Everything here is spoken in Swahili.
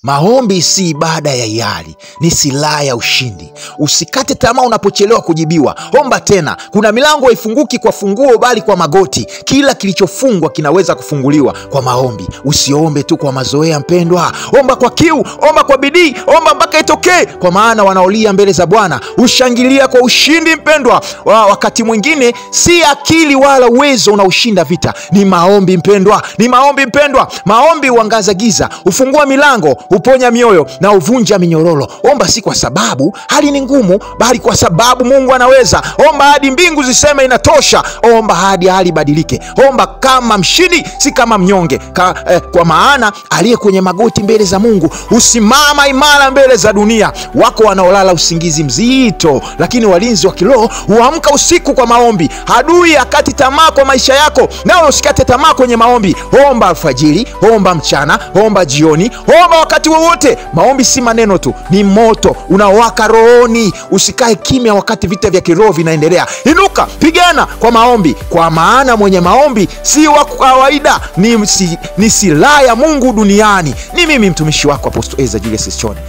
Maombi si ibada ya hiari, ni silaha ya ushindi. Usikate tamaa unapochelewa kujibiwa. Omba tena. Kuna milango haifunguki kwa funguo bali kwa magoti. Kila kilichofungwa kinaweza kufunguliwa kwa maombi. Usiombe tu kwa mazoea mpendwa. Omba kwa kiu, omba kwa bidii, omba mpaka itokee. Kwa maana wanaolia mbele za Bwana hushangilia kwa ushindi mpendwa. Wakati mwingine si akili wala uwezo unaoshinda vita, ni maombi mpendwa. Ni maombi mpendwa. Maombi huangaza giza, hufungua milango, uponya mioyo na uvunja minyororo. Omba si kwa sababu hali ni ngumu, bali kwa sababu Mungu anaweza. Omba hadi mbingu ziseme inatosha. Omba hadi hali badilike. Omba kama mshindi, si kama mnyonge. Kwa maana aliye kwenye magoti mbele za Mungu husimama imara mbele za dunia. Wako wanaolala usingizi mzito, lakini walinzi wa kiroho huamka usiku kwa maombi. Adui akati tamaa kwa maisha yako, nawe usikate tamaa kwenye maombi. Omba alfajiri, omba mchana, omba jioni, omba wakati wowote. Maombi si maneno tu, ni moto unaowaka rohoni. Usikae kimya wakati vita vya kiroho vinaendelea. Inuka, pigana kwa maombi, kwa maana mwenye maombi si wa kawaida, ni silaha ya Mungu duniani. Ni mimi mtumishi wako Apostle Eza Julius Sichone.